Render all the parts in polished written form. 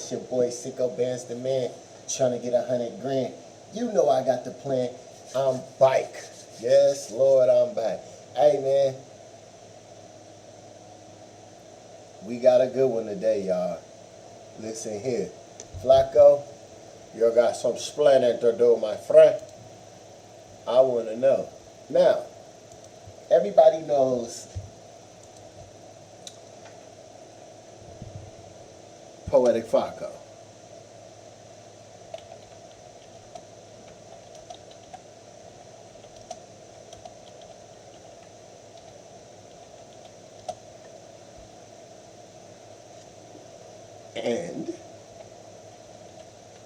It's your boy Sicko Bands the Man, trying to get 100 grand. You know I got the plan. I'm back. Yes, Lord, I'm back. Hey, man. We got a good one today, y'all. Listen here. Flakko, you got some splendid to do, my friend. I want to know. Now, everybody knows Poetic Flakko. And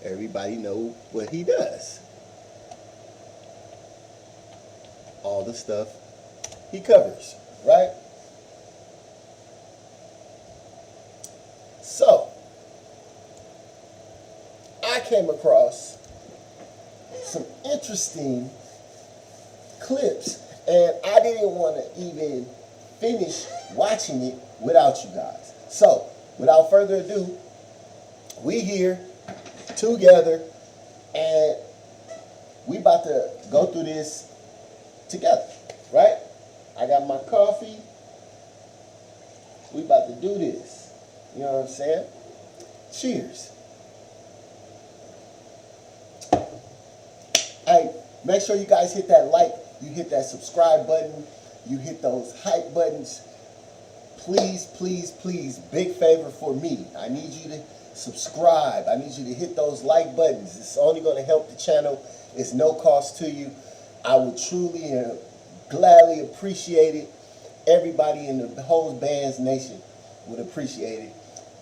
everybody know what he does. All the stuff he covers, right? So, I came across some interesting clips, and I didn't want to even finish watching it without you guys. So, without further ado, we here together, and we about to go through this together, right? I got my coffee. We about to do this. You know what I'm saying? Cheers. Hey, make sure you guys hit that like, you hit that subscribe button, you hit those hype buttons. Please, please, please, big favor for me. I need you to subscribe. I need you to hit those like buttons. It's only going to help the channel. It's no cost to you. I would truly and gladly appreciate it. Everybody in the whole Bands Nation would appreciate it.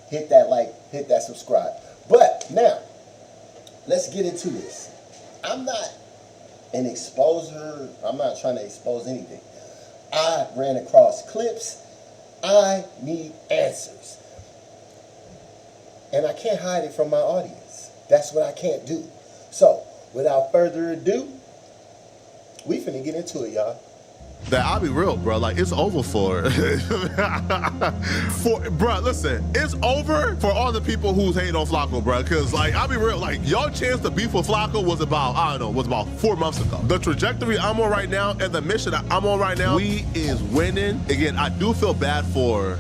Hit that like, hit that subscribe. But now, let's get into this. I'm not an exposer. I'm not trying to expose anything. I ran across clips. I need answers. And I can't hide it from my audience. That's what I can't do. So, without further ado, we finna get into it, y'all. That I'll be real, bro. Like, it's over for bro, listen, it's over for all the people who's hating on Flakko, bro. Cause like, I'll be real, like, your chance to beef with Flakko was about, I don't know, was about 4 months ago. The trajectory I'm on right now and the mission that I'm on right now, we is winning. Again, I do feel bad for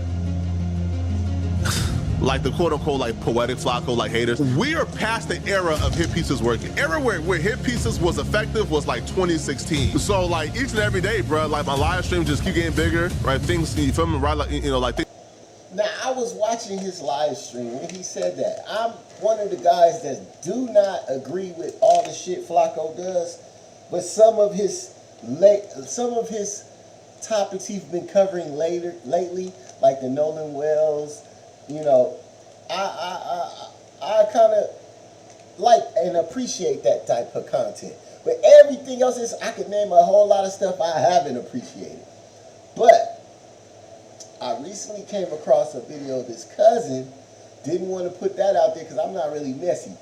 like the quote-unquote like poetic Flakko like haters. We are past the era of hit pieces working. Era where hit pieces was effective was like 2016. So like each and every day, bro, like my live stream just keep getting bigger, right? Things, you feel me, right? Like, you know, like things. Now, I was watching his live stream when he said that. I'm one of the guys that do not agree with all the shit Flakko does, but some of his topics he's been covering lately, like the Nolan Wells, you know, I kind of like and appreciate that type of content. But everything else is, I could name a whole lot of stuff I haven't appreciated. But I recently came across a video of his cousin. Didn't want to put that out there because I'm not really messy.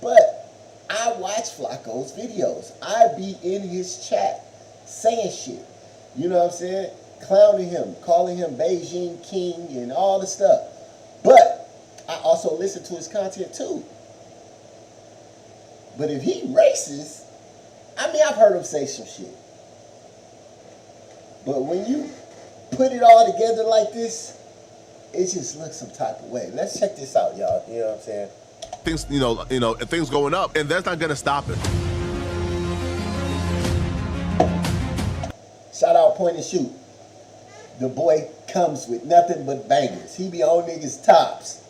But I watch Flakko's videos. I be in his chat saying shit. You know what I'm saying? Clowning him, calling him Beijing King and all the stuff. But I also listen to his content too. But if he racist, I mean, I've heard him say some shit. But when you put it all together like this, it just looks some type of way. Let's check this out, y'all. You know what I'm saying? Things, you know, things going up, and that's not gonna stop it. Shout out Point and Shoot. The boy comes with nothing but bangers. He be on niggas' tops.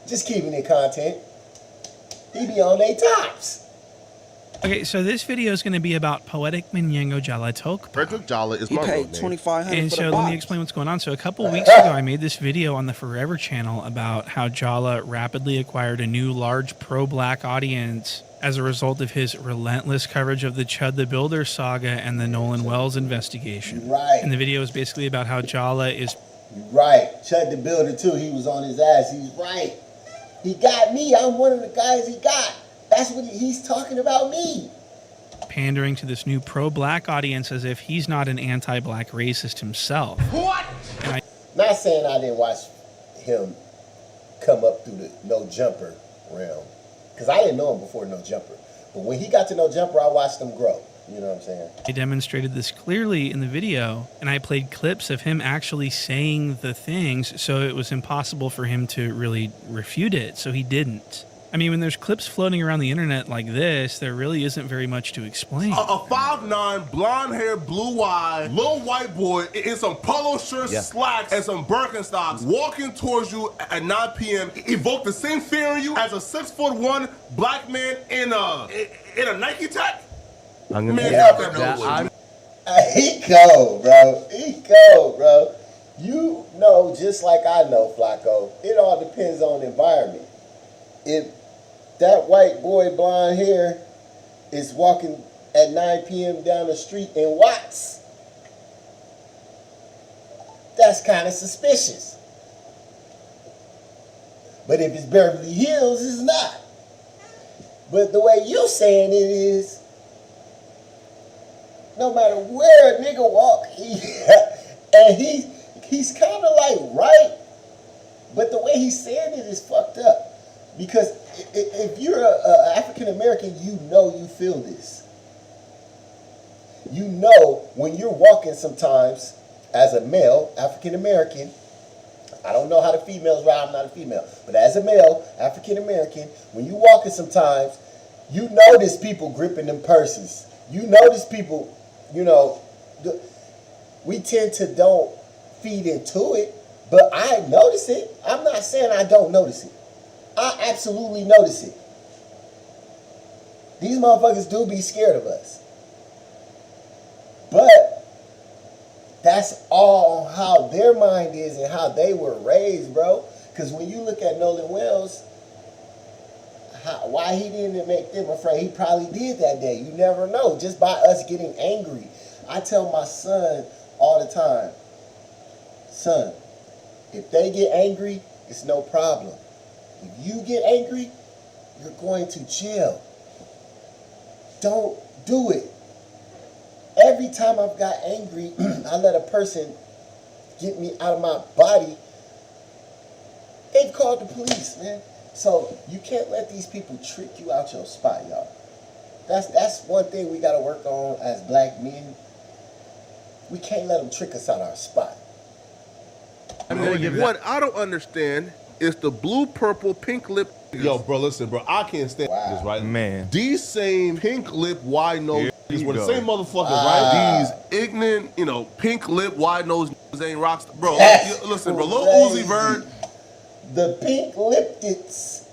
Just keeping it content. He be on their tops. Okay, so this video is going to be about Poetic Minyengo Jala Tok. Frederick Jala is He my paid real name. $2,500 And for so the let box. me explain what's going on. So a couple weeks ago, I made this video on the Forever channel about how Jala rapidly acquired a new large pro-black audience as a result of his relentless coverage of the Chud the Builder saga and the Nolan Wells investigation. Right. And the video is basically about how Jala is Right. Chud the Builder too. He was on his ass. He's right. He got me. I'm one of the guys he got. That's what he's talking about me. pandering to this new pro-black audience as if he's not an anti-black racist himself. What? Not saying I didn't watch him come up through the no jumper realm. Because I didn't know him before no jumper. But when he got to no jumper, I watched him grow. You know what I'm saying? I demonstrated this clearly in the video, and I played clips of him actually saying the things, so it was impossible for him to really refute it, so he didn't. I mean, when there's clips floating around the internet like this, there really isn't very much to explain. A 5'9", blonde hair, blue eye, little white boy in some polo shirts, slacks, and some Birkenstocks walking towards you at 9 p.m. evoke the same fear in you as a 6'1" black man in a Nike Tech? I'm gonna Man, He cold, bro. He cold, bro. You know, just like I know, Flakko, it all depends on the environment. If that white boy, blonde hair, is walking at 9 p.m. down the street in Watts, that's kind of suspicious. But if it's Beverly Hills, it's not. But the way you saying it is, no matter where a nigga walk, he's kind of like right, but the way he's saying it is fucked up. Because if you're a African American, you know you feel this. You know when you're walking sometimes as a male African American. I don't know how the females ride. I'm not a female, but as a male African American, when you walking sometimes, you notice people gripping them purses. You notice people. You know, we tend to don't feed into it, but I notice it. I'm not saying I don't notice it. I absolutely notice it. These motherfuckers do be scared of us. But that's all how their mind is and how they were raised, bro. Because when you look at Nolan Wells, why he didn't make them afraid, he probably did that day. You never know, just by us getting angry. I tell my son all the time, son, if they get angry, it's no problem. If you get angry, you're going to jail. Don't do it. Every time I've got angry, I let a person get me out of my body. They've called the police, man. So you can't let these people trick you out your spot, y'all. That's one thing we got to work on as black men. We can't let them trick us out our spot. What I don't understand is the blue, purple, pink lip. Yo, bro, listen, bro. I can't stand this, right? Man. These same pink lip, wide nose were the go. same motherfuckers, right? These ignorant, pink lip, wide nose ain't rocks. Bro, listen, bro. Lil Uzi Vert. The pink liptics.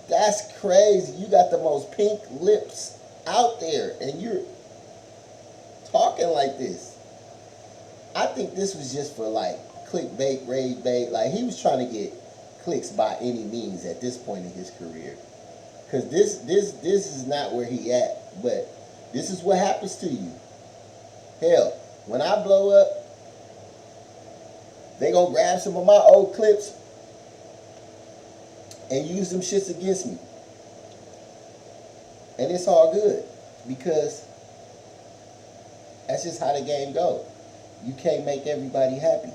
That's crazy. You got the most pink lips out there, and you're talking like this. I think this was just for like clickbait, rage bait. Like he was trying to get clicks by any means at this point in his career. Cause this is not where he at, but this is what happens to you. Hell, when I blow up, they gonna grab some of my old clips and use them shits against me. And it's all good because that's just how the game goes. You can't make everybody happy.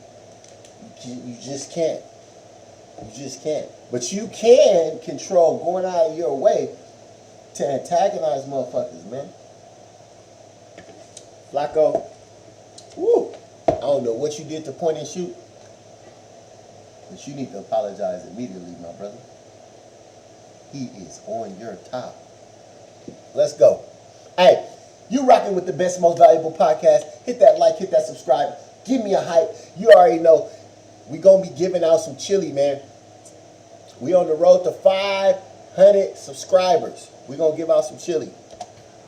You just can't. You just can't. But you can control going out of your way to antagonize motherfuckers, man. Flakko, woo. I don't know what you did to point and shoot, but you need to apologize immediately, my brother. He is on your top. Let's go. Hey, you rocking with the best, most valuable podcast. Hit that like, hit that subscribe. Give me a hype. You already know we going to be giving out some chili, man. We on the road to 500 subscribers. We going to give out some chili.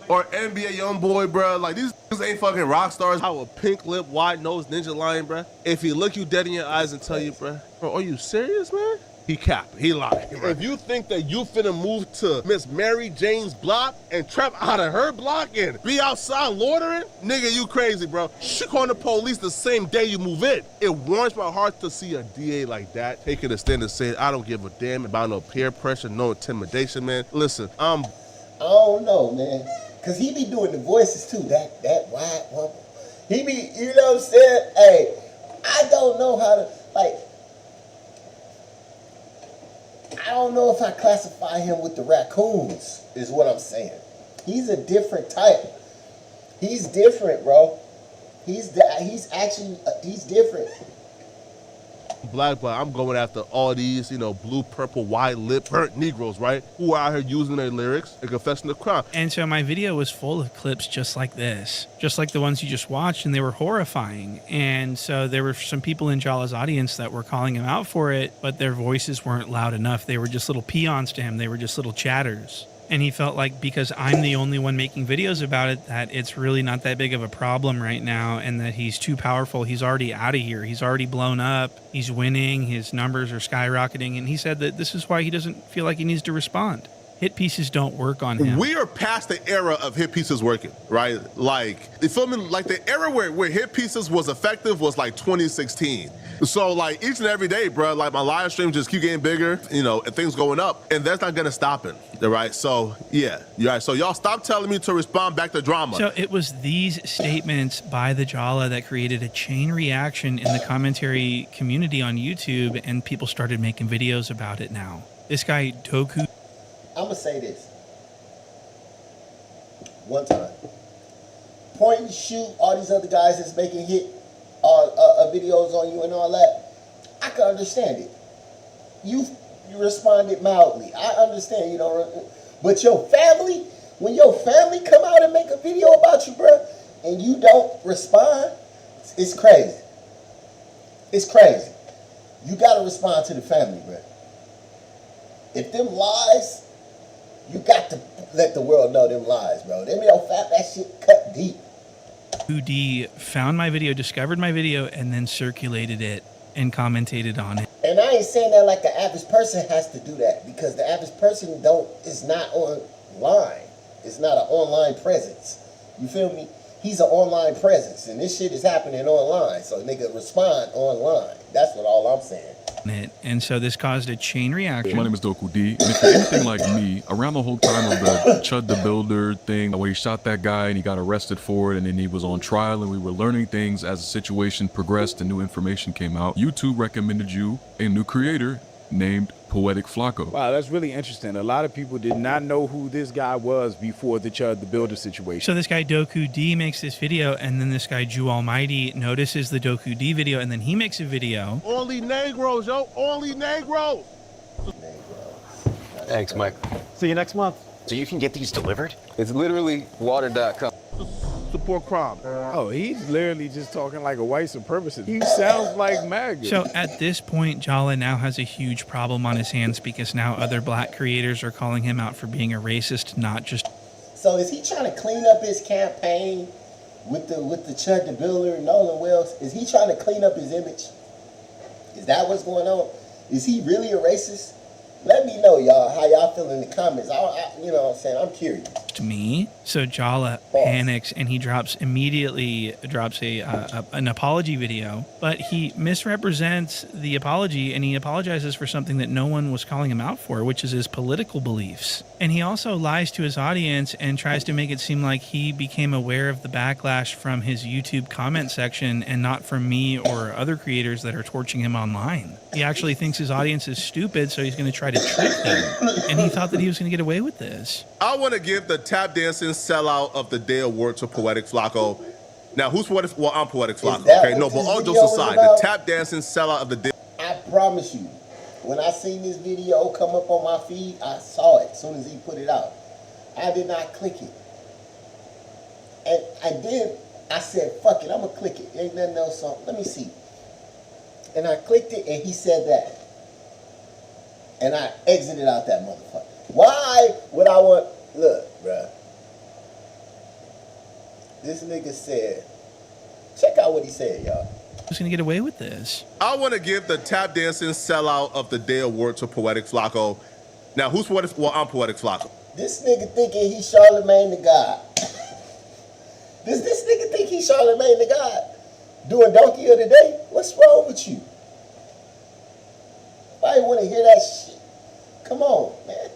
Or NBA Youngboy, bro. Like, these ain't fucking rock stars. How a pink lip, wide nose ninja lion, bro. If he look you dead in your eyes and tell you, bro, are you serious, man? He capping. He lying. Bro. If you think that you finna move to Miss Mary Jane's block and trap out of her block and be outside loitering, nigga, you crazy, bro. She calling the police the same day you move in. It warms my heart to see a DA like that taking a stand and saying, I don't give a damn about no peer pressure, no intimidation, man. Listen, I don't know, man. Cause he be doing the voices too. That wide one. He be, you know what I'm saying? Hey, I don't know how to, like, don't know if I classify him with the raccoons, is what I'm saying. He's a different type. He's different, bro. He's different. Black, I'm going after all these, blue, purple, white lip, burnt Negroes, right? Who are out here using their lyrics and confessing the crime. And so my video was full of clips just like this, just like the ones you just watched, and they were horrifying. And so there were some people in Jala's audience that were calling him out for it, but their voices weren't loud enough. They were just little peons to him. They were just little chatters. And he felt like because I'm the only one making videos about it, that it's really not that big of a problem right now, and that he's too powerful. He's already out of here. He's already blown up. He's winning. His numbers are skyrocketing. And he said that this is why he doesn't feel like he needs to respond. Hit pieces don't work on him. We are past the era of hit pieces working, right? Like, you feel me? Like the era where hit pieces was effective was like 2016. So like each and every day, bro, like my live stream just keep getting bigger, and things going up, and that's not gonna stop it, right? So yeah, you're right. So y'all stop telling me to respond back to drama. So it was these statements by the Jala that created a chain reaction in the commentary community on YouTube, and people started making videos about it now. This guy, Doku. I'm gonna say this one time. Point and shoot, all these other guys that's making hit videos on you and all that. I can understand it. You responded mildly. I understand, but your family, when your family come out and make a video about you, bro, and you don't respond, it's crazy. It's crazy. You gotta respond to the family, bro. If them lies, you got to let the world know them lies, bro. That shit cut deep. D found my video, discovered my video, and then circulated it and commentated on it. And I ain't saying that like the average person has to do that, because the average person is not online. It's not an online presence. You feel me? He's an online presence, and this shit is happening online, so they can respond online. That's what all I'm saying. And so this caused a chain reaction. My name is Doku D, and if you're anything like me, around the whole time of the Chud the Builder thing, where he shot that guy and he got arrested for it, and then he was on trial, and we were learning things as the situation progressed and new information came out, YouTube recommended you a new creator named Poetic Flakko. Wow, that's really interesting. A lot of people did not know who this guy was before the Chud the Builder situation. So this guy Doku D makes this video, and then this guy Jew Almighty notices the Doku D video, and then he makes a video. Only Negroes, yo. Only Negroes. Thanks, Mike. See you next month. So you can get these delivered? It's literally water.com. Support crime. Oh, he's literally just talking like a white supremacist. He sounds like MAGA. So at this point, Jala now has a huge problem on his hands, because now other black creators are calling him out for being a racist, not just... So is he trying to clean up his campaign with the Chud the Builder and Nolan Wells? Is he trying to clean up his image? Is that what's going on? Is he really a racist? Let me know, y'all, how y'all feel in the comments. You know what I'm saying? I'm curious. Me. So Jala panics, and he immediately drops an apology video, but he misrepresents the apology, and he apologizes for something that no one was calling him out for, which is his political beliefs. And he also lies to his audience and tries to make it seem like he became aware of the backlash from his YouTube comment section and not from me or other creators that are torching him online. He actually thinks his audience is stupid, so he's going to try to trick them. And he thought that he was going to get away with this. I want to give the tap dancing sellout of the day award to Poetic Flakko. Now, who's Poetic? Well, I'm Poetic Flakko. Okay, no, but all jokes aside, the tap dancing sellout of the day. I promise you, when I seen this video come up on my feed, I saw it as soon as he put it out. I did not click it. And I said, fuck it, I'm going to click it. Ain't nothing else on. Let me see. And I clicked it, and he said that. And I exited out that motherfucker. Why would I want... Look, bruh. This nigga said... Check out what he said, y'all. Who's going to get away with this? I want to give the tap dancing sellout of the day award to Poetic Flakko. Now, who's Poetic? Well, I'm Poetic Flakko. This nigga thinking he's Charlemagne the God. Does this nigga think he's Charlemagne the God? Doing Donkey of the Day? What's wrong with you? I want to hear that shit. Come on, man.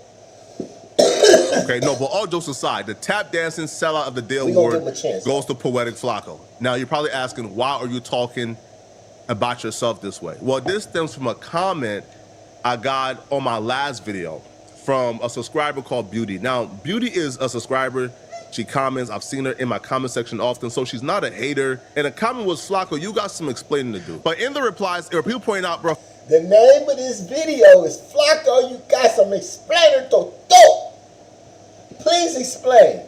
Okay, no, but all jokes aside, the tap dancing sellout of the day We gonna award give him a chance. goes to Poetic Flakko. Now, you're probably asking, why are you talking about yourself this way? Well, this stems from a comment I got on my last video from a subscriber called Beauty. Now, Beauty is a subscriber. She comments. I've seen her in my comment section often, so she's not a hater. And the comment was, Flakko, you got some explaining to do. But in the replies, there were people pointing out, bro. The name of this video is Flakko, you got some explainer to do. Please explain.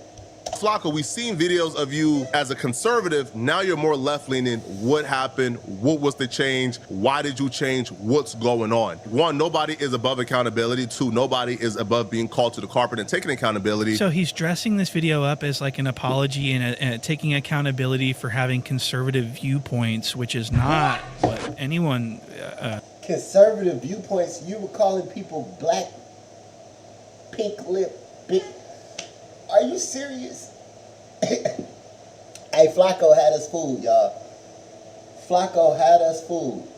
Flakko, we've seen videos of you as a conservative. Now you're more left-leaning. What happened? What was the change? Why did you change? What's going on? One, nobody is above accountability. Two, nobody is above being called to the carpet and taking accountability. So he's dressing this video up as like an apology and taking accountability for having conservative viewpoints, which is not what anyone... Conservative viewpoints, you were calling people black, pink lip, big... Are you serious? Hey, Flakko had us fooled, y'all. Flakko had us fooled.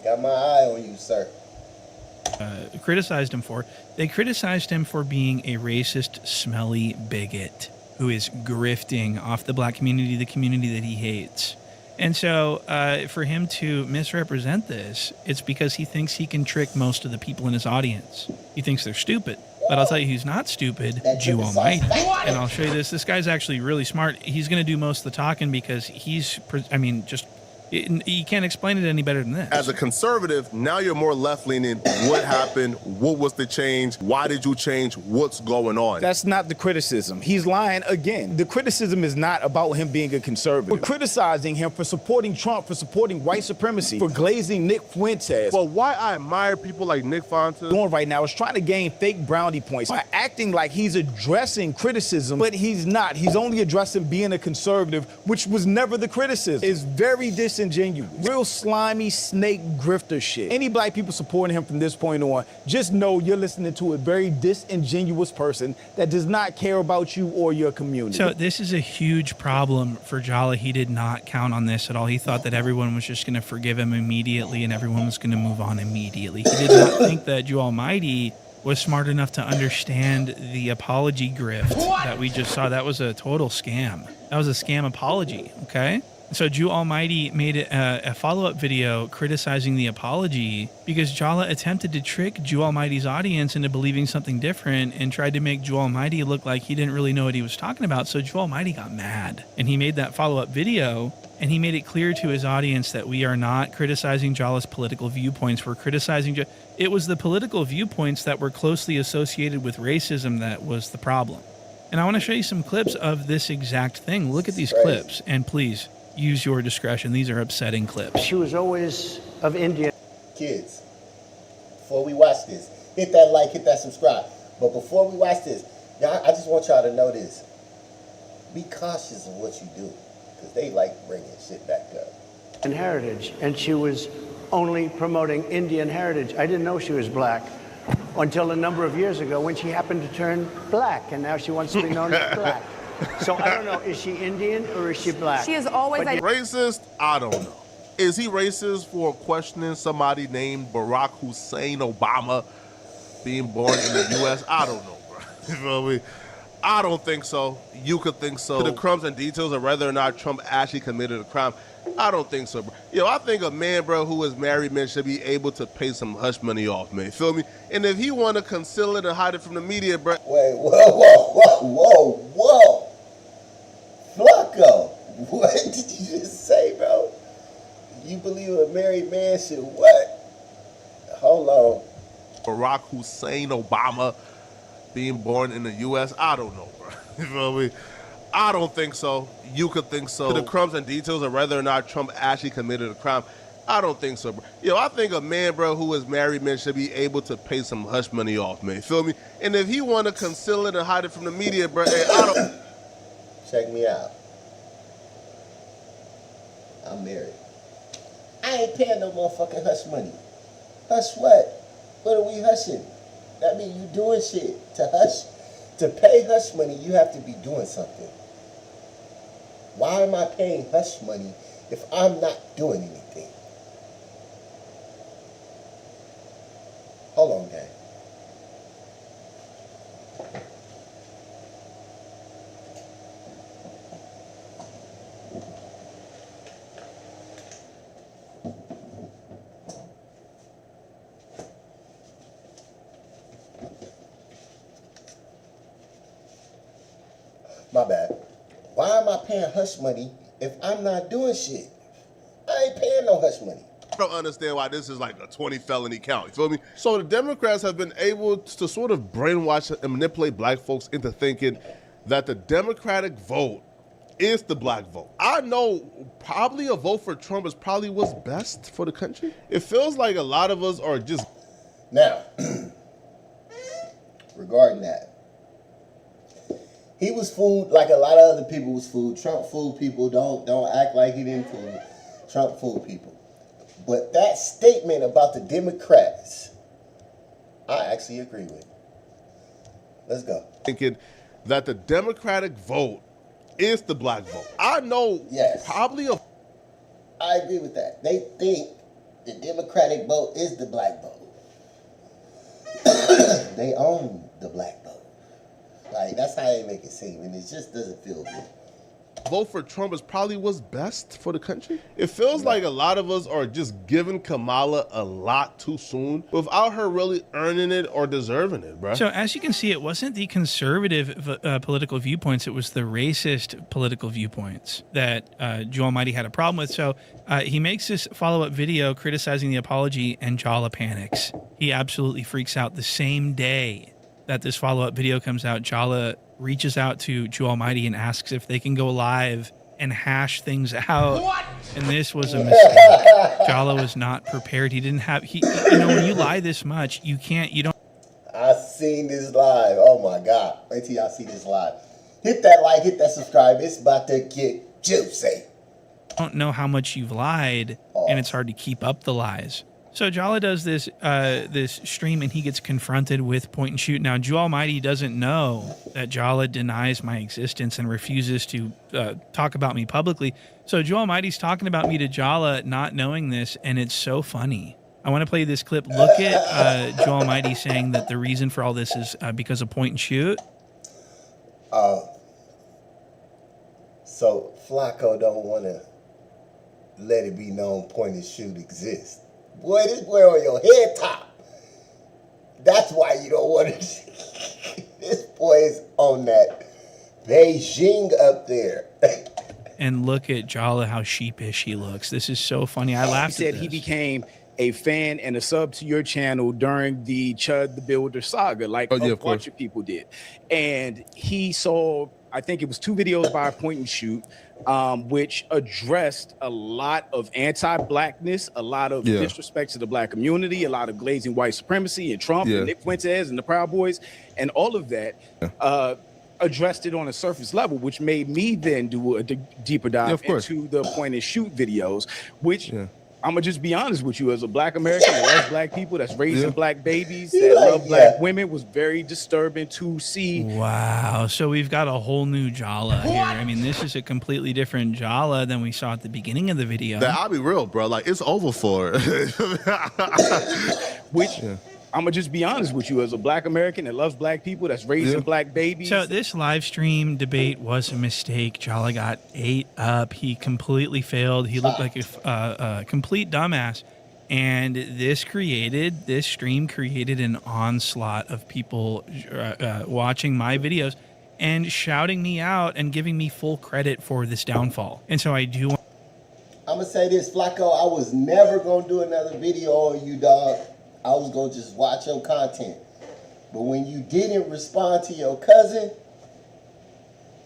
Got my eye on you, sir. criticized him for. They criticized him for being a racist, smelly bigot who is grifting off the black community, the community that he hates. And so for him to misrepresent this, it's because he thinks he can trick most of the people in his audience. He thinks they're stupid. But I'll tell you who's not stupid, Jew Almighty. And I'll show you this. This guy's actually really smart. He's going to do most of the talking because he's, I mean, just... you can't explain it any better than this. As a conservative, now you're more left-leaning. What happened? What was the change? Why did you change? What's going on? That's not the criticism. He's lying again. The criticism is not about him being a conservative. We're criticizing him for supporting Trump, for supporting white supremacy, for glazing Nick Fuentes. Well, why I admire people like Nick Fuentes Doing right now is trying to gain fake brownie points by acting like he's addressing criticism, but he's not. He's only addressing being a conservative, which was never the criticism. It's very disingenuous. Real slimy snake grifter shit. Any black people supporting him from this point on, just know you're listening to a very disingenuous person that does not care about you or your community. So this is a huge problem for Jala. He did not count on this at all. He thought that everyone was just going to forgive him immediately and everyone was going to move on immediately. He did not think that Jew Almighty was smart enough to understand the apology grift that we just saw. That was a total scam. That was a scam apology, okay? So Jew Almighty made a follow-up video criticizing the apology because Jala attempted to trick Jew Almighty's audience into believing something different and tried to make Jew Almighty look like he didn't really know what he was talking about. So Jew Almighty got mad and he made that follow-up video and he made it clear to his audience that we are not criticizing Jala's political viewpoints. We're criticizing... It was the political viewpoints that were closely associated with racism that was the problem. And I want to show you some clips of this exact thing. Look at these clips and please... use your discretion. These are upsetting clips. She was always of Indian. Kids, before we watch this, hit that like, hit that subscribe. But before we watch this, y'all, I just want y'all to know this. Be cautious of what you do, because they like bringing shit back up. And heritage, and she was only promoting Indian heritage. I didn't know she was black until a number of years ago when she happened to turn black, and now she wants to be known as black. So I don't know, is she Indian or is she black? She is always... Racist? I don't know. Is he racist for questioning somebody named Barack Hussein Obama being born in the U.S.? I don't know, bro. You feel me? I don't think so. You could think so. The crumbs and details of whether or not Trump actually committed a crime, I don't think so, bro. Yo, I think a man, bro, who is married, man, should be able to pay some hush money off, man. You feel me? And if he want to conceal it and hide it from the media, bro. Wait, whoa. Flakko, what did you just say, bro? You believe a married man should what? Hold on. Barack Hussein Obama being born in the U.S.? I don't know, bro. You feel me? I don't think so. You could think so. The crumbs and details of whether or not Trump actually committed a crime, I don't think so, bro. Yo, I think a man, bro, who is married, man, should be able to pay some hush money off, man. You feel me? And if he want to conceal it and hide it from the media, bro, hey, I don't... Check me out. I'm married. I ain't paying no motherfucking hush money. Hush what? What are we hushing? That mean you doing shit. To hush, to pay hush money, you have to be doing something. Why am I paying hush money if I'm not doing anything? Hold on, gang. My bad. Why am I paying hush money if I'm not doing shit? I ain't paying no hush money. I don't understand why this is like a 20 felony count. You feel me? So the Democrats have been able to sort of brainwash and manipulate black folks into thinking that the Democratic vote is the black vote. I know probably a vote for Trump is probably what's best for the country. It feels like a lot of us are just... Now, regarding that, he was fooled like a lot of other people was fooled. Trump fooled people. Don't act like he didn't fool. Trump fooled people. But that statement about the Democrats, I actually agree with. Let's go. Thinking that the Democratic vote is the black vote. I know probably a... I agree with that. They think the Democratic vote is the black vote. They own the black vote. Like, that's how they make it seem, and it just doesn't feel good. Vote for Trump is probably what's best for the country. It feels like a lot of us are just giving Kamala a lot too soon without her really earning it or deserving it, bro. So as you can see, it wasn't the conservative political viewpoints, it was the racist political viewpoints that Joe Almighty had a problem with. So he makes this follow-up video criticizing the apology, and Jala panics. He absolutely freaks out. The same day that this follow-up video comes out, Jala reaches out to Joe Almighty and asks if they can go live and hash things out. What? And this was a mistake. Jala was not prepared. He didn't have, when you lie this much, you don't. I seen this live. Oh my God. Wait till y'all see this live. Hit that like, hit that subscribe. It's about to get juicy. Don't know how much you've lied, and it's hard to keep up the lies. So Jala does this this stream, and he gets confronted with point and shoot. Now, Joe Almighty doesn't know that Jala denies my existence and refuses to talk about me publicly. So Joe Almighty's talking about me to Jala, not knowing this, and it's so funny. I want to play this clip. Look at Joe Almighty saying that the reason for all this is because of point and shoot. So Flakko don't want to let it be known point and shoot exists. Boy, this boy on your head top. That's why you don't want to see. This boy is on that Beijing up there. And look at Jala, how sheepish he looks. This is so funny. I laughed at this. He said he became a fan and a sub to your channel during the Chud the Builder saga, like a bunch of people did. And he saw, I think it was 2 videos by Point and Shoot, which addressed a lot of anti-blackness, a lot of disrespect to the black community, a lot of glazing white supremacy and Trump and Nick Fuentes and the Proud Boys, and all of that addressed it on a surface level, which made me then do a deeper dive into the Point and Shoot videos, which I'm gonna just be honest with you, as a black American that loves black people, that's raising black babies, that love black women, was very disturbing to see. Wow. So we've got a whole new Jala here. I mean, this is a completely different Jala than we saw at the beginning of the video. I'll be real, bro. Like, it's over for Which I'm gonna just be honest with you, as a black American that loves black people, that's raising black babies. So this live stream debate was a mistake. Jala got ate up. He completely failed. He looked like a complete dumbass. And this stream created an onslaught of people watching my videos and shouting me out and giving me full credit for this downfall. And so I do. I'm gonna say this, Flakko. I was never gonna do another video on you, dog. I was going to just watch your content. But when you didn't respond to your cousin,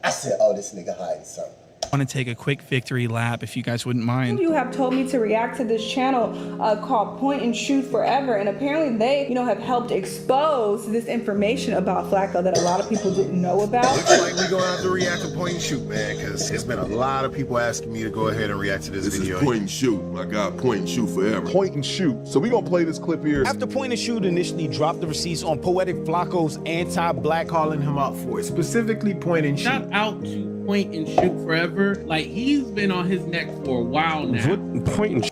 I said, oh, this nigga hiding something. I want to take a quick victory lap, if you guys wouldn't mind. You have told me to react to this channel called Point and Shoot Forever, and apparently they, have helped expose this information about Flakko that a lot of people didn't know about. Looks like we're gonna have to react to Point and Shoot, man, because there's been a lot of people asking me to go ahead and react to this video. Is Point and Shoot. My God, Point and Shoot Forever. Point and Shoot. So we're gonna play this clip here. After Point and Shoot initially dropped the receipts on Poetic Flakko's anti-black, calling him out for it, specifically Point and Shoot. Shout out to Point and Shoot Forever. Like, he's been on his neck for a while now. What Point and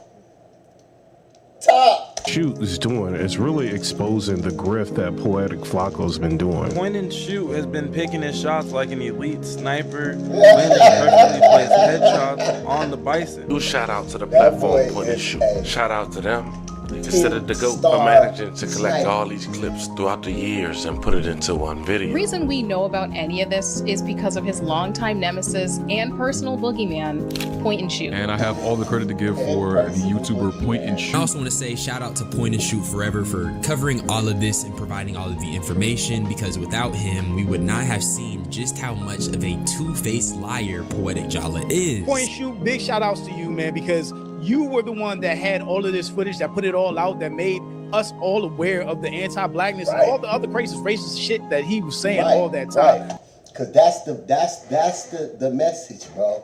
Shoot is doing is really exposing the grift that Poetic Flakko's been doing. Point and Shoot has been picking his shots like an elite sniper. Landon perfectly placed headshots on the bison. Do shout out to the platform Point and Shoot. Shout out to them. Considered the GOAT for managing to collect all these clips throughout the years and put it into one video. The reason we know about any of this is because of his longtime nemesis and personal boogeyman, Point and Shoot. And I have all the credit to give for the YouTuber Point and Shoot. I also want to say shout out to Point and Shoot Forever for covering all of this and providing all of the information, because without him, we would not have seen just how much of a two-faced liar Poetic Jala is. Point and Shoot, big shout outs to you, man, because you were the one that had all of this footage, that put it all out, that made us all aware of the anti-blackness and all the other racist shit that he was saying all that time. Right. Cause that's the message, bro.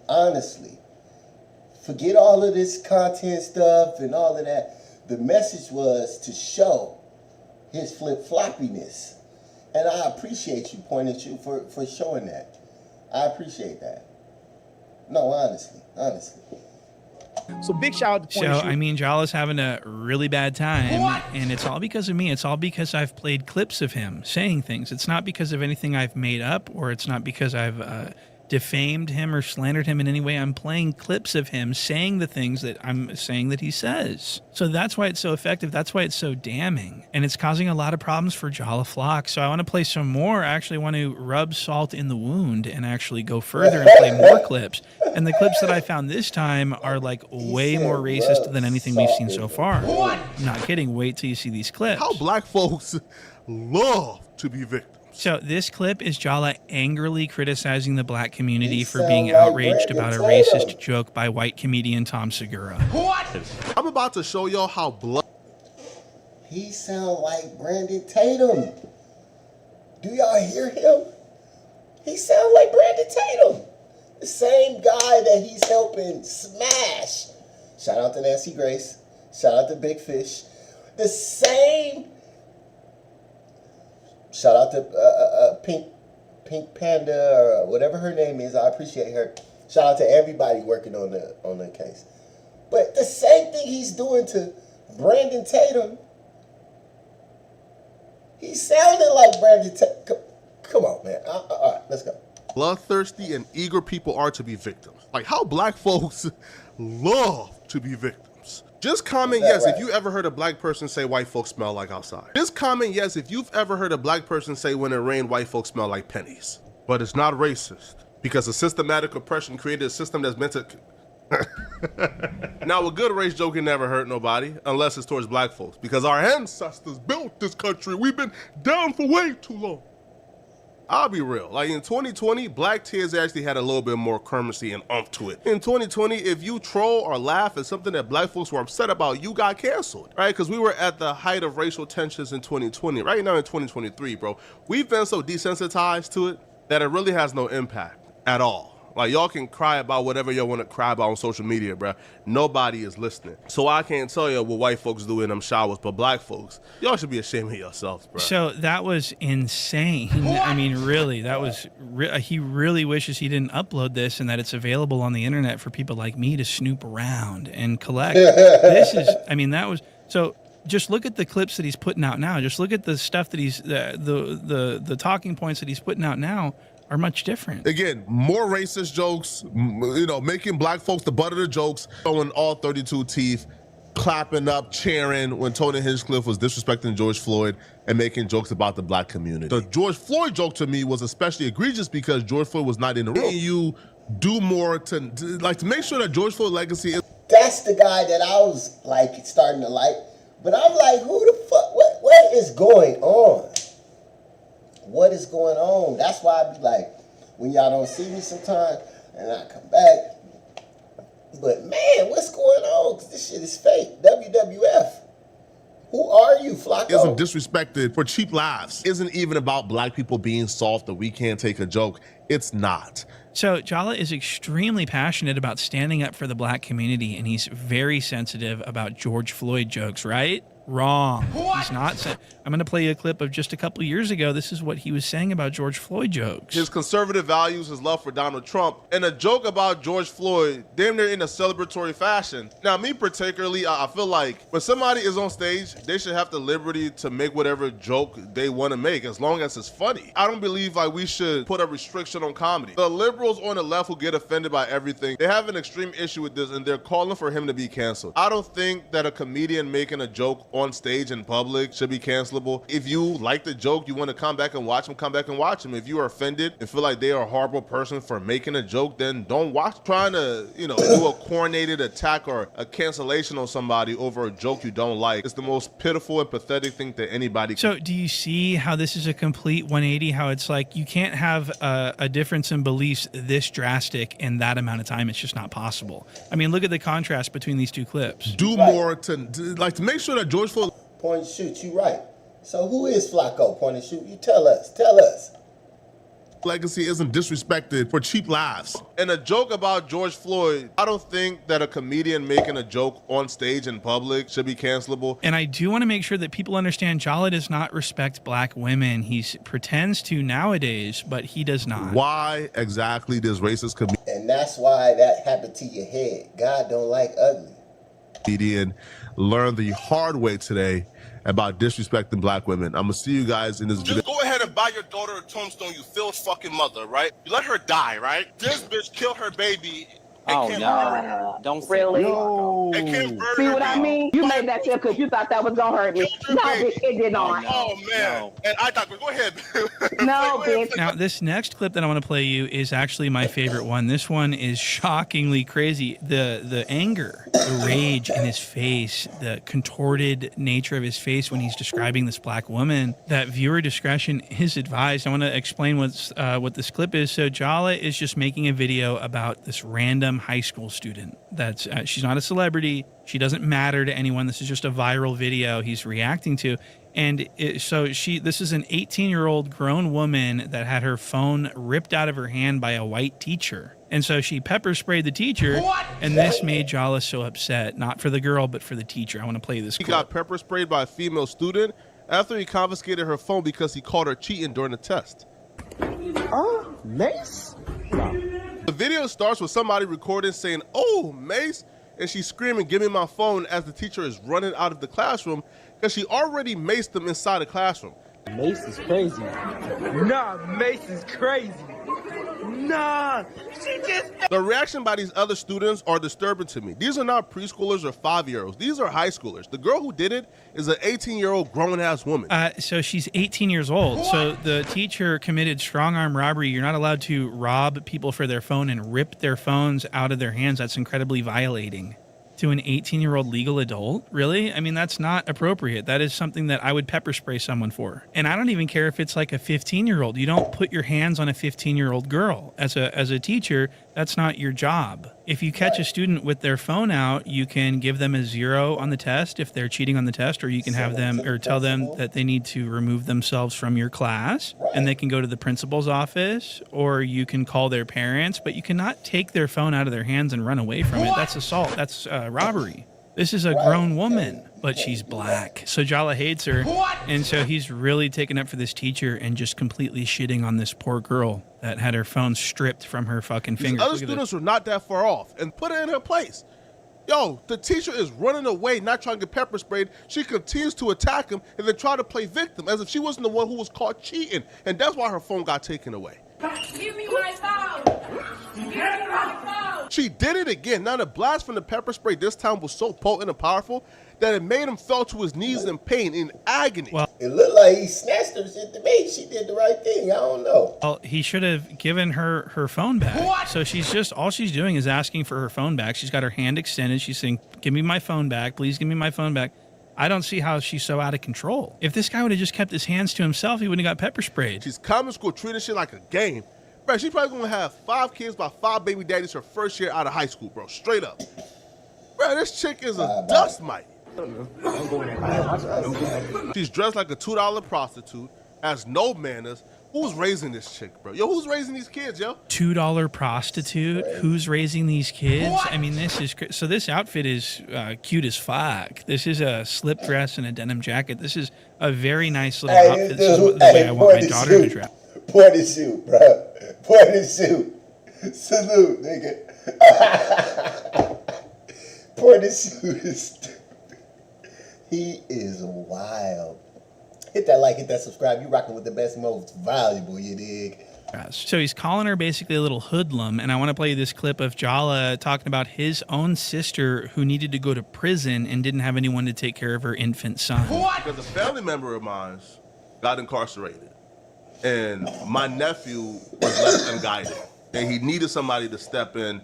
Honestly. Forget all of this content stuff and all of that. The message was to show his flip-floppiness. And I appreciate you, Point and Shoot, for showing that. I appreciate that. No, honestly. So big shout out to Point and Shoot. I mean, Jala's having a really bad time, and it's all because of me. It's all because I've played clips of him saying things. It's not because of anything I've made up, or it's not because I've defamed him or slandered him in any way. I'm playing clips of him saying the things that I'm saying that he says. So that's why it's so effective. That's why it's so damning. And it's causing a lot of problems for Jala Flock. So I want to play some more. I actually want to rub salt in the wound and actually go further and play more clips. And the clips that I found this time are like way more racist than anything we've seen so far. I'm not kidding. Wait till you see these clips. How black folks love to be victims. So this clip is Jala angrily criticizing the black community for being outraged about a racist joke by white comedian Tom Segura. I'm about to show y'all how He sound like Brandon Tatum. Do y'all hear him? He sound like Brandon Tatum. The same guy that he's helping smash. Shout out to Nancy Grace. Shout out to Big Fish. The same. Shout out to Pink Panda or whatever her name is. I appreciate her. Shout out to everybody working on the case. But the same thing he's doing to Brandon Tatum. He sounded like Brandon Tatum. Come on, man. All right, let's go. Bloodthirsty and eager people are to be victims. Like how black folks love to be victims. Just comment yes if you ever heard a black person say white folks smell like outside. Just comment yes if you've ever heard a black person say when it rained, white folks smell like pennies. But it's not racist because the systematic oppression created a system that's meant to... Now a good race joke can never hurt nobody unless it's towards black folks because our ancestors built this country. We've been down for way too long. I'll be real, like in 2020, black tears actually had a little bit more currency and umph to it. In 2020, if you troll or laugh at something that black folks were upset about, you got canceled, right? Because we were at the height of racial tensions in 2020. Right now in 2023, bro, we've been so desensitized to it that it really has no impact at all. Like y'all can cry about whatever y'all want to cry about on social media, bro. Nobody is listening. So I can't tell you what white folks do in them showers, but black folks, y'all should be ashamed of yourselves, bro. So that was insane. I mean, really, that was, he really wishes he didn't upload this and that it's available on the internet for people like me to snoop around and collect. This is, I mean, that was, so just look at the clips that he's putting out now. Just look at the stuff that he's, the talking points that he's putting out now are much different. Again, more racist jokes, you know, making black folks the butt of the jokes, showing all 32 teeth, clapping up, cheering when Tony Hinchcliffe was disrespecting George Floyd and making jokes about the black community. The George Floyd joke to me was especially egregious because George Floyd was not in the room. You do more to make sure that George Floyd legacy is... That's the guy that I was like starting to like, but I'm like, who the fuck, what is going on? What is going on? That's why I be like, when y'all don't see me sometimes, and I come back, but man, what's going on? Because this shit is fake. WWF. Who are you, Flakko? Isn't disrespected for cheap laughs. Isn't even about black people being soft that we can't take a joke. It's not. So Jala is extremely passionate about standing up for the black community, and he's very sensitive about George Floyd jokes, right? Wrong. He's not saying. I'm going to play you a clip of just a couple years ago. This is what he was saying about George Floyd jokes. His conservative values, his love for Donald Trump, and a joke about George Floyd, damn near in a celebratory fashion. Now, me particularly, I feel like when somebody is on stage, they should have the liberty to make whatever joke they want to make, as long as it's funny. I don't believe like we should put a restriction on comedy. The liberals on the left who get offended by everything, they have an extreme issue with this, and they're calling for him to be canceled. I don't think that a comedian making a joke on stage in public should be cancelable. If you like the joke, you want to come back and watch him, come back and watch him. If you are offended and feel like they are a horrible person for making a joke, then don't watch. Trying to, do a coordinated attack or a cancellation on somebody over a joke you don't like is the most pitiful and pathetic thing that anybody can. So do you see how this is a complete 180? How it's like you can't have a difference in beliefs this drastic in that amount of time. It's just not possible. I mean, look at the contrast between these two clips. Do more to make sure that George Floyd. Point and shoot, you right. So who is Flakko? Point and shoot. You tell us. Tell us. Legacy isn't disrespected for cheap laughs. And a joke about George Floyd, I don't think that a comedian making a joke on stage in public should be cancelable. And I do want to make sure that people understand Jala does not respect black women. He pretends to nowadays, but he does not. Why exactly does racist And that's why that happened to your head. God don't like ugly. Comedian learn the hard way today about disrespecting black women. I'm gonna see you guys in this video. Just go ahead and buy your daughter a tombstone, you filth fucking mother, right? You let her die, right? This bitch killed her baby. Oh, no. Don't really. See what I mean? You made that tip because you thought that was going to hurt me. No, bitch, it did not. Oh, man. No. And I thought, go ahead. No, bitch. Now, this next clip that I want to play you is actually my favorite one. This one is shockingly crazy. The anger, the rage in his face, the contorted nature of his face when he's describing this black woman, that viewer discretion is advised. I want to explain what this clip is. So Jala is just making a video about this random high school student that's she's not a celebrity, she doesn't matter to anyone, this is just a viral video he's reacting to. And this is an 18-year-old grown woman that had her phone ripped out of her hand by a white teacher, and so she pepper sprayed the teacher. And this made Jala so upset, not for the girl but for the teacher. I want to play this clip. He got pepper sprayed by a female student after he confiscated her phone because he caught her cheating during the test. Mace? The video starts with somebody recording saying, "Oh, Mace," and she's screaming, "Give me my phone," as the teacher is running out of the classroom because she already maced them inside the classroom. Mace is crazy. Nah, Mace is crazy. Nah, she just... The reaction by these other students are disturbing to me. These are not preschoolers or 5-year-olds. These are high schoolers. The girl who did it is an 18-year-old grown-ass woman. So she's 18 years old. What? So the teacher committed strong-arm robbery. You're not allowed to rob people for their phone and rip their phones out of their hands. That's incredibly violating to an 18-year-old legal adult. Really? I mean, that's not appropriate. That is something that I would pepper spray someone for. And I don't even care if it's like a 15-year-old. You don't put your hands on a 15-year-old girl. As a teacher, that's not your job. If you catch a student with their phone out, you can give them a 0 on the test if they're cheating on the test, or you can have them or tell them that they need to remove themselves from your class, and they can go to the principal's office, or you can call their parents, but you cannot take their phone out of their hands and run away from it. That's assault. That's robbery. This is a grown woman, but she's black. So Jala hates her. And so he's really taken up for this teacher and just completely shitting on this poor girl that had her phone stripped from her fucking fingers. Other students were not that far off and put her in her place. Yo, the teacher is running away, not trying to get pepper sprayed. She continues to attack him and then try to play victim as if she wasn't the one who was caught cheating. And that's why her phone got taken away. Give me my phone! Give me my phone! She did it again. Now the blast from the pepper spray this time was so potent and powerful that it made him fall to his knees in pain, in agony. Well, it looked like he snatched her shit to me. She did the right thing. I don't know. Well, he should have given her phone back. What? So all she's doing is asking for her phone back. She's got her hand extended. She's saying, "Give me my phone back. Please give me my phone back." I don't see how she's so out of control. If this guy would have just kept his hands to himself, he wouldn't have got pepper sprayed. She's common school treating shit like a game. Bro, she's probably gonna have 5 kids by 5 baby daddies her first year out of high school, bro. Straight up. Bro, this chick is a dust mite. She's dressed like a $2 prostitute, has no manners. Who's raising this chick, bro? Yo, who's raising these kids, yo? $2 prostitute. Who's raising these kids? What? I mean, this is so. This outfit is cute as fuck. This is a slip dress and a denim jacket. This is a very nice little outfit. This is the way I want my daughter to dress. Point and shoot, bro. Point and shoot. Salute, nigga. Point and shoot is stupid. He is wild. Hit that like, hit that subscribe. You rocking with the best, most valuable, you dig? So he's calling her basically a little hoodlum, and I want to play you this clip of Jala talking about his own sister who needed to go to prison and didn't have anyone to take care of her infant son. What? Because a family member of mine got incarcerated, and my nephew was left unguided, and he needed somebody to step in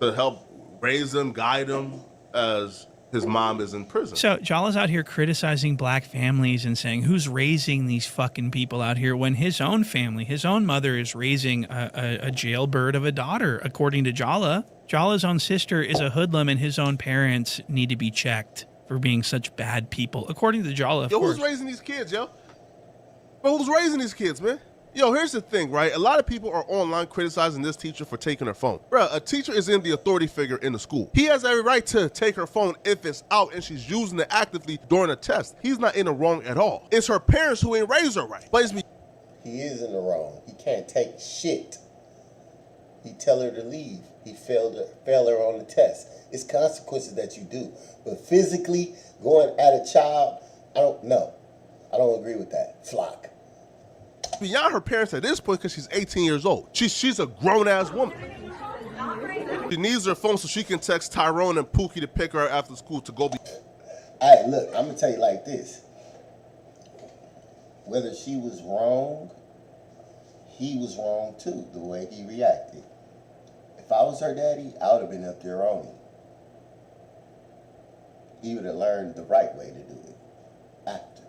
to help raise him, guide him, as his mom is in prison. So Jala's out here criticizing black families and saying, who's raising these fucking people out here, when his own family, his own mother is raising a jailbird of a daughter, according to Jala. Jala's own sister is a hoodlum, and his own parents need to be checked for being such bad people, according to Jala, of course. Who's raising these kids, yo? But who's raising these kids, man? Yo, here's the thing, right? A lot of people are online criticizing this teacher for taking her phone. Bruh, a teacher is in the authority figure in the school. He has every right to take her phone if it's out and she's using it actively during a test. He's not in the wrong at all. It's her parents who ain't raised her right. But he is in the wrong. He can't take shit. He tell her to leave. He failed her on the test. It's consequences that you do. But physically going at a child, I don't know. I don't agree with that. Flock. Beyond her parents at this point, because she's 18 years old. She's a grown-ass woman. She needs her phone so she can text Tyrone and Pookie to pick her up after school to go be... All right, look, I'm going to tell you like this. Whether she was wrong, he was wrong too, the way he reacted. If I was her daddy, I would have been up there on him. He would have learned the right way to do it after.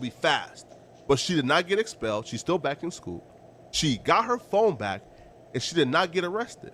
Be fast. But she did not get expelled. She's still back in school. She got her phone back, and she did not get arrested.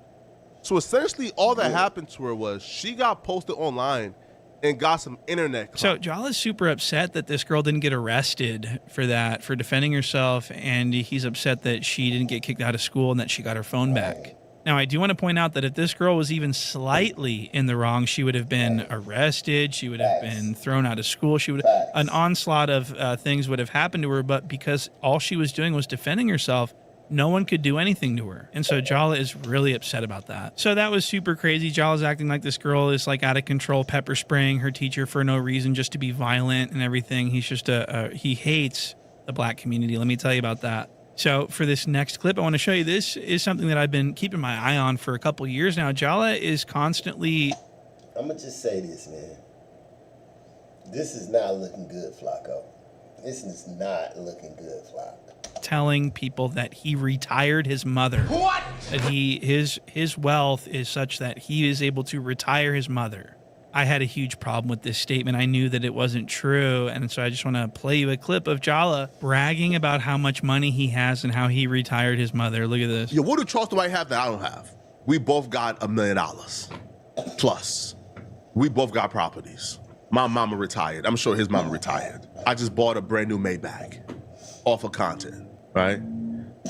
So essentially, all that happened to her was she got posted online and got some internet. So Jala's super upset that this girl didn't get arrested for that, for defending herself, and he's upset that she didn't get kicked out of school and that she got her phone back. Now, I do want to point out that if this girl was even slightly in the wrong, she would have been arrested. She would have been thrown out of school. She would an onslaught of things would have happened to her. But because all she was doing was defending herself, no one could do anything to her. And so Jala is really upset about that. So that was super crazy. Jala's acting like this girl is like out of control, pepper spraying her teacher for no reason, just to be violent and everything. He's just he hates the black community. Let me tell you about that. So for this next clip, I want to show you, this is something that I've been keeping my eye on for a couple years now. Jala is constantly... I'm going to just say this, man. This is not looking good, Flakko. This is not looking good, Flakko. Telling people that he retired his mother. What? That his wealth is such that he is able to retire his mother. I had a huge problem with this statement. I knew that it wasn't true, and so I just want to play you a clip of Jala bragging about how much money he has and how he retired his mother. Look at this. Yo, what do Charleston White have that I don't have? We both got $1 million plus. We both got properties. My mama retired. I'm sure his mama retired. I just bought a brand new Maybach off of content, right?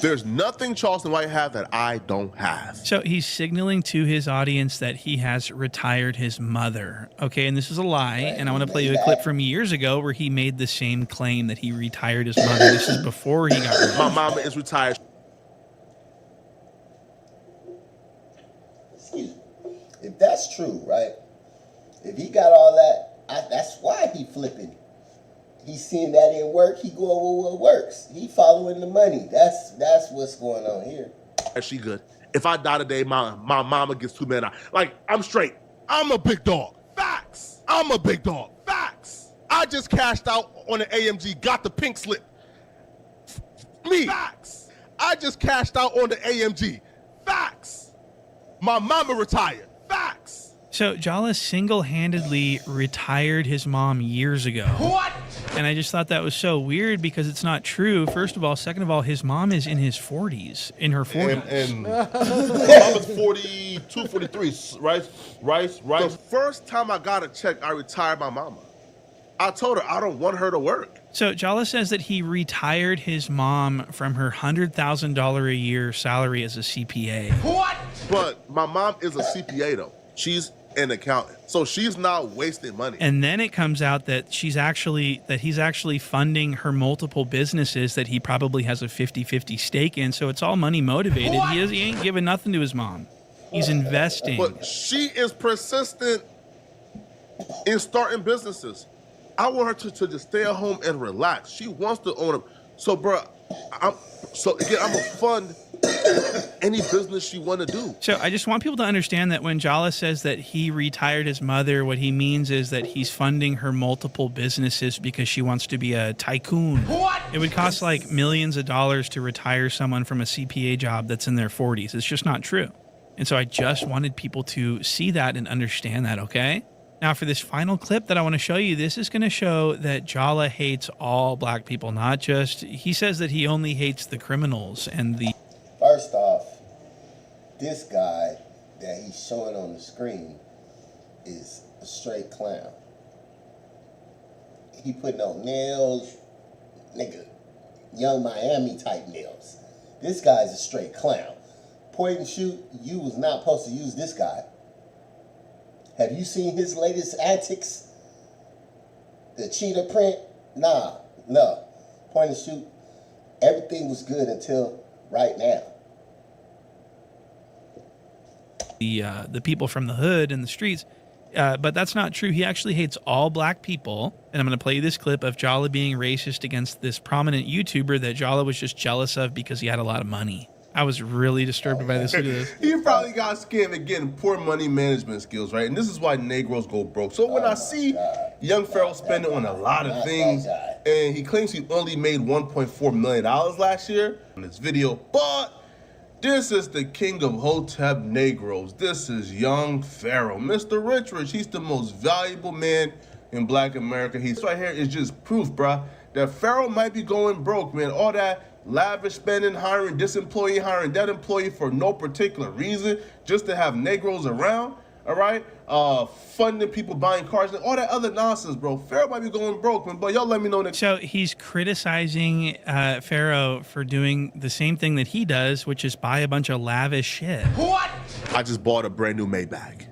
There's nothing Charleston White have that I don't have. So he's signaling to his audience that he has retired his mother. Okay, and this is a lie. And I want to play you a clip from years ago where he made the same claim that he retired his mother. This is before he got retired. My mama is retired. Excuse me. If that's true, right? If he got all that, that's why he flipping. He's seeing that it work. He going with what works. He following the money. That's what's going on here. Is she good? If I die today, my mama gets $2 million. Like, I'm straight. I'm a big dog. Facts. I'm a big dog. Facts. I just cashed out on an AMG, got the pink slip. Me. Facts. I just cashed out on the AMG. Facts. My mama retired. Facts. So Jala single-handedly retired his mom years ago. What? And I just thought that was so weird because it's not true, first of all. Second of all, his mom is in his 40s, in her 40s. And my mama's 42, 43, right? The first time I got a check, I retired my mama. I told her I don't want her to work. So Jala says that he retired his mom from her $100,000 a year salary as a CPA. What? But my mom is a CPA though. She's an accountant, so she's not wasting money. And then it comes out that he's actually funding her multiple businesses that he probably has a 50-50 stake in. So it's all money motivated. He ain't giving nothing to his mom. He's investing. But she is persistent in starting businesses. I want her to just stay at home and relax. She wants to own them. So, bro, I'm gonna fund any business she want to do. So I just want people to understand that when Jala says that he retired his mother, what he means is that he's funding her multiple businesses because she wants to be a tycoon. What? It would cost like millions of dollars to retire someone from a CPA job that's in their 40s. It's just not true. And so I just wanted people to see that and understand that, okay? Now, for this final clip that I want to show you, this is going to show that Jala hates all black people, not just, he says that he only hates the criminals and the... First off, this guy that he's showing on the screen is a straight clown. He putting on nails, nigga, Young Miami type nails. This guy's a straight clown. Point and shoot, you was not supposed to use this guy. Have you seen his latest antics? The cheetah print? Nah, no. Point and shoot, everything was good until right now. The people from the hood and the streets, but that's not true. He actually hates all black people, and I'm going to play you this clip of Jala being racist against this prominent YouTuber that Jala was just jealous of because he had a lot of money. I was really disturbed by this. Look at this. He probably got scammed and getting poor money management skills, right? And this is why Negroes go broke. So when I see young Pharaoh spending on a lot of things, and he claims he only made $1.4 million last year on this video, but this is the king of Hotep Negroes. This is young Pharaoh, Mr. Rich. He's the most valuable man in black America. He's right here is just proof, bruh, that Pharaoh might be going broke, man. All that lavish spending, hiring this employee, hiring that employee for no particular reason, just to have Negroes around, all right? Funding people buying cars, and all that other nonsense, bro. Pharaoh might be going broke, man, but y'all let me know next. So he's criticizing Pharaoh for doing the same thing that he does, which is buy a bunch of lavish shit. What? I just bought a brand new Maybach.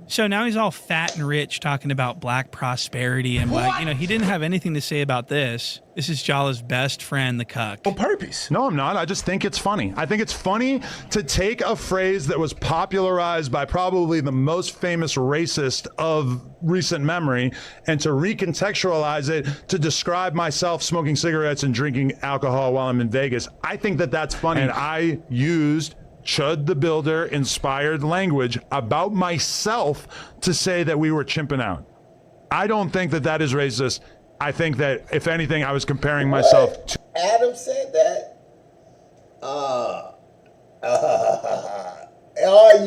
So now he's all fat and rich talking about black prosperity and black, you know, he didn't have anything to say about this. This is Jala's best friend, the cuck. On purpose. No, I'm not. I just think it's funny. I think it's funny to take a phrase that was popularized by probably the most famous racist of recent memory and to recontextualize it to describe myself smoking cigarettes and drinking alcohol while I'm in Vegas. I think that that's funny. And I used Chud the Builder inspired language about myself to say that we were chimping out. I don't think that that is racist. I think that, if anything, I was comparing myself to... Adam said that? All you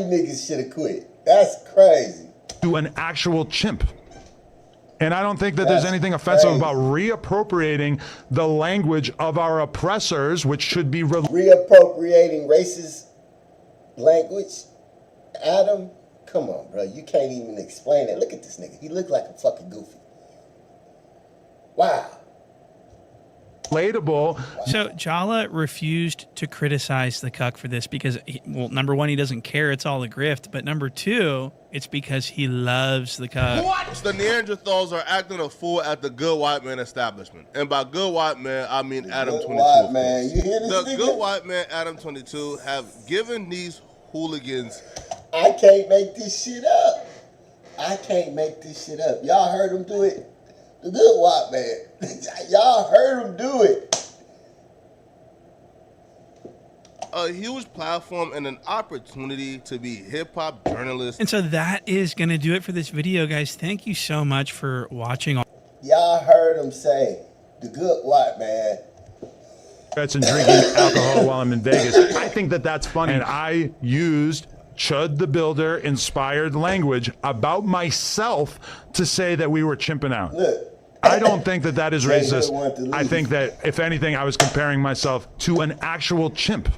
niggas should have quit. That's crazy. To an actual chimp. And I don't think that there's anything offensive about reappropriating the language of our oppressors, which should be... Reappropriating racist language? Adam, come on, bro. You can't even explain it. Look at this nigga. He looked like a fucking goofy. Wow. Relatable. So Jala refused to criticize the cuck for this because, well, number one, he doesn't care. It's all a grift. But number two, it's because he loves the cuck. What? The Neanderthals are acting a fool at the good white man establishment. And by good white man, I mean Adam 22. White man. You hear this the nigga? good white man, Adam 22, have given these hooligans... I can't make this shit up. I can't make this shit up. Y'all heard him do it? The good white man. Y'all heard him do it. A huge platform and an opportunity to be hip-hop journalists. And so that is going to do it for this video, guys. Thank you so much for watching. Y'all heard him say, the good white man. And drinking alcohol while I'm in Vegas. I think that that's funny. And I used Chud the Builder inspired language about myself to say that we were chimping out. Look. I don't think that that is racist. I think that, if anything, I was comparing myself to an actual chimp.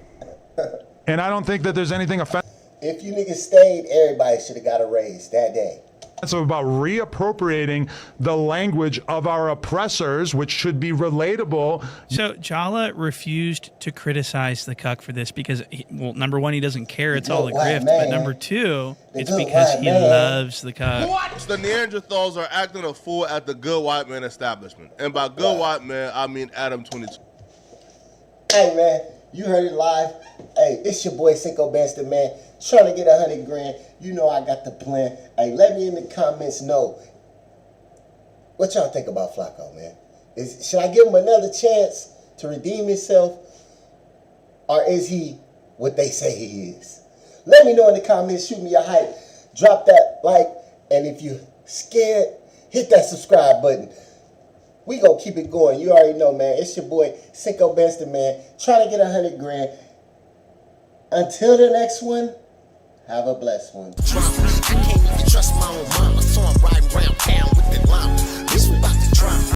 And I don't think that there's anything offensive. If you niggas stayed, everybody should have got a raise that day. It's about reappropriating the language of our oppressors, which should be relatable. So Jala refused to criticize the cuck for this because, well, number one, he doesn't care. It's all a grift. But number two, it's because he loves the cuck. What? The Neanderthals are acting a fool at the good white man establishment. And by good white man, I mean Adam 22. Hey, man, you heard it live. Hey, it's your boy Cinco Bastard, man. Trying to get 100 grand. You know I got the plan. Hey, let me in the comments know what y'all think about Flakko, man. Should I give him another chance to redeem himself? Or is he what they say he is? Let me know in the comments. Shoot me your hype. Drop that like. And if you're scared, hit that subscribe button. We gonna keep it going. You already know, man. It's your boy Cinco Bastard, man. Trying to get 100 grand. Until the next one, have a blessed one. I can't even trust my own mama, so I'm riding around town with the llama.